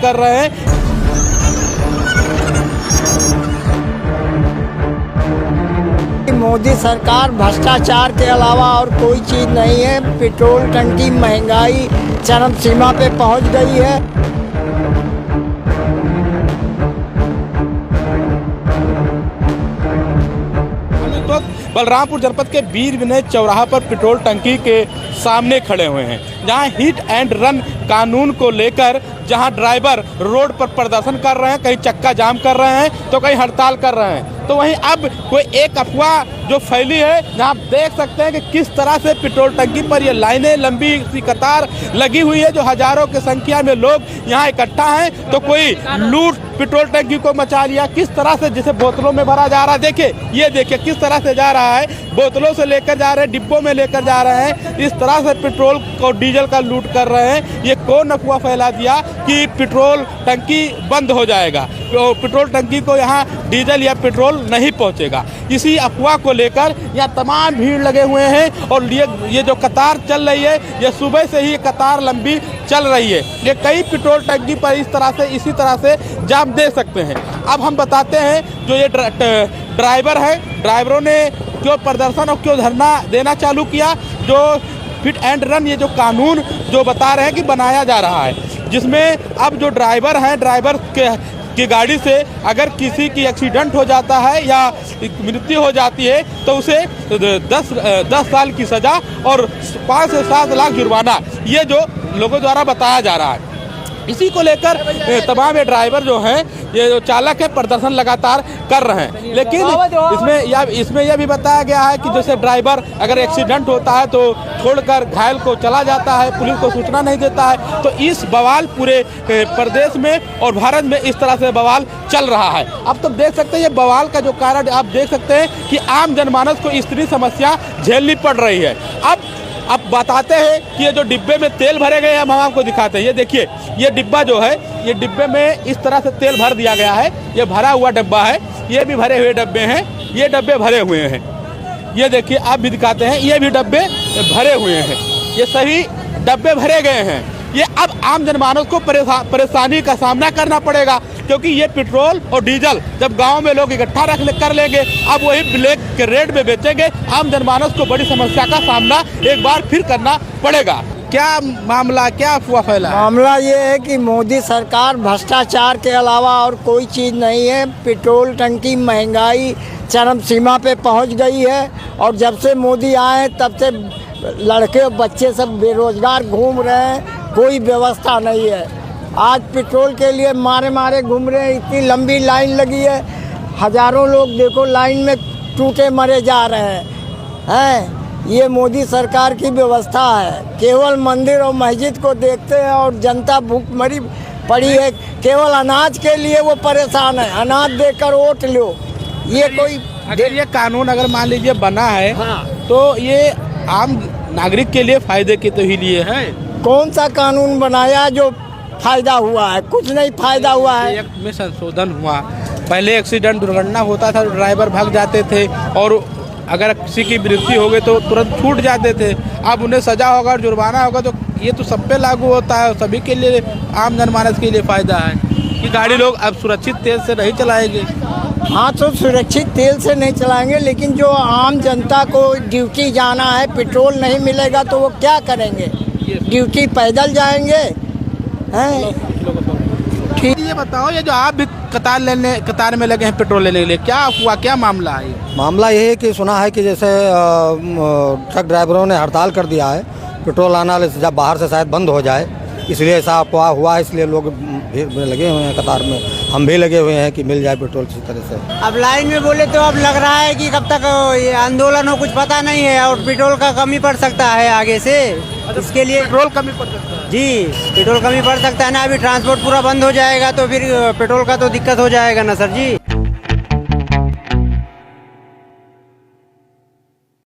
कर रहे हैं। मोदी सरकार भ्रष्टाचार के अलावा और कोई चीज़ नहीं है। पेट्रोल टंकी महंगाई चरम सीमा पे पहुंच गई है। बलरामपुर जनपद के वीर विनय चौराहा पर पेट्रोल टंकी के सामने खड़े हुए हैं, जहां हिट एंड रन कानून को लेकर जहां ड्राइवर रोड पर प्रदर्शन कर रहे हैं, कहीं चक्का जाम कर रहे हैं तो कहीं हड़ताल कर रहे हैं। तो वहीं अब कोई एक अफवाह जो फैली है, जहां आप देख सकते हैं कि किस तरह से पेट्रोल टंकी पर ये लाइनें लंबी सी कतार लगी हुई है, जो हजारों की संख्या में लोग यहाँ इकट्ठा हैं। तो कोई लूट पेट्रोल टंकी को मचा लिया, किस तरह से जैसे बोतलों में भरा जा रहा है। देखिए, ये देखिए किस तरह से जा रहा है, बोतलों से लेकर जा रहे हैं, डिब्बों में लेकर जा रहे हैं। इस तरह से पेट्रोल और डीजल का लूट कर रहे हैं। ये कौन अफवाह फैला दिया कि पेट्रोल टंकी बंद हो जाएगा, तो पेट्रोल टंकी को यहाँ डीजल या पेट्रोल नहीं पहुँचेगा। इसी अफवाह को लेकर यहाँ तमाम भीड़ लगे हुए हैं और ये जो कतार चल रही है, ये सुबह से ही कतार लंबी चल रही है। ये कई पेट्रोल टंकी पर इसी तरह से जाम दे सकते हैं। अब हम बताते हैं जो ये ड्राइवर है, ड्राइवरों ने क्यों प्रदर्शन और क्यों धरना देना चालू किया। जो हिट एंड रन ये जो कानून जो बता रहे हैं कि बनाया जा रहा है, जिसमें अब जो ड्राइवर हैं, ड्राइवर की गाड़ी से अगर किसी की एक्सीडेंट हो जाता है या मृत्यु हो जाती है तो उसे 10 साल की सज़ा और 5 से 7 लाख जुर्माना, ये जो लोगों द्वारा बताया जा रहा है। इसी को लेकर तमाम ये ड्राइवर जो हैं, ये जो चालक है, प्रदर्शन लगातार कर रहे हैं। लेकिन इसमें यह भी बताया गया है कि जैसे ड्राइवर अगर एक्सीडेंट होता है तो छोड़कर घायल को चला जाता है, पुलिस को सूचना नहीं देता है। तो इस बवाल पूरे प्रदेश में और भारत में इस तरह से बवाल चल रहा है। अब तो देख सकते हैं ये बवाल का जो कारण आप देख सकते हैं कि आम जनमानस को इतनी समस्या झेलनी पड़ रही है। अब बताते हैं कि ये जो डिब्बे में तेल भरे गए हैं, हम आपको दिखाते हैं। ये देखिए, ये डिब्बा जो है, ये डिब्बे में इस तरह से तेल भर दिया गया है। ये भरा हुआ डब्बा है, ये भी भरे हुए डब्बे हैं, ये डब्बे भरे हुए हैं। ये देखिए, आप भी दिखाते हैं, ये भी डब्बे भरे हुए हैं। ये सभी डब्बे भरे गए हैं। ये अब आम जनमानस को परेशानी का सामना करना पड़ेगा, क्योंकि ये पेट्रोल और डीजल जब गांव में लोग इकट्ठा कर लेंगे, अब वही ब्लैक के रेट में बेचेंगे। आम जनमानस को बड़ी समस्या का सामना एक बार फिर करना पड़ेगा। क्या मामला, क्या अफवाह फैला? मामला ये है कि मोदी सरकार भ्रष्टाचार के अलावा और कोई चीज़ नहीं है। पेट्रोल टंकी महंगाई चरम सीमा पे पहुंच गई है और जब से मोदी आए तब से लड़के और बच्चे सब बेरोजगार घूम रहे हैं, कोई व्यवस्था नहीं है। आज पेट्रोल के लिए मारे घूम रहे हैं, इतनी लंबी लाइन लगी है, हजारों लोग देखो लाइन में टूटे मरे जा रहे हैं। ये मोदी सरकार की व्यवस्था है। केवल मंदिर और मस्जिद को देखते हैं और जनता भूखमरी पड़ी है। केवल अनाज के लिए वो परेशान है, अनाज देकर वोट लो। ये कोई अगर ये कानून अगर मान लीजिए बना है, हाँ, तो ये आम नागरिक के लिए फायदे के तो ही लिए है। कौन सा कानून बनाया जो फायदा हुआ है? कुछ नहीं फायदा हुआ है। एक्ट में संशोधन हुआ। पहले एक्सीडेंट दुर्घटना होता था तो ड्राइवर भाग जाते थे और अगर किसी की मृत्यु हो गई तो तुरंत छूट जाते थे। अब उन्हें सजा होगा और जुर्माना होगा, तो ये तो सब पे लागू होता है। सभी के लिए, आम जनमानस के लिए फायदा है कि गाड़ी लोग अब सुरक्षित तेल से नहीं चलाएंगे। हाँ, तो सुरक्षित तेल से नहीं चलाएंगे, लेकिन जो आम जनता को ड्यूटी जाना है, पेट्रोल नहीं मिलेगा तो वो क्या करेंगे? ड्यूटी पैदल जाएंगे हैं? ठीक, ये बताओ, ये जो आप भी कतार में लगे हैं पेट्रोल लेने के लिए, क्या हुआ, क्या मामला है? मामला ये है कि सुना है कि जैसे ट्रक ड्राइवरों ने हड़ताल कर दिया है, पेट्रोल आना जब बाहर से शायद बंद हो जाए, इसलिए ऐसा अफवाह हुआ है। इसलिए लोग भीड़ में लगे हुए हैं कतार में, हम भी लगे हुए हैं कि मिल जाए पेट्रोल इसी तरह से। अब लाइन में बोले तो अब लग रहा है कि कब तक ये आंदोलन हो, कुछ पता नहीं है। और पेट्रोल का कमी पड़ सकता है आगे से, इसके लिए पेट्रोल कमी पड़ सकता है जी, पेट्रोल कमी पड़ सकता है ना। अभी ट्रांसपोर्ट पूरा बंद हो जाएगा तो फिर पेट्रोल का तो दिक्कत हो जाएगा ना सर जी।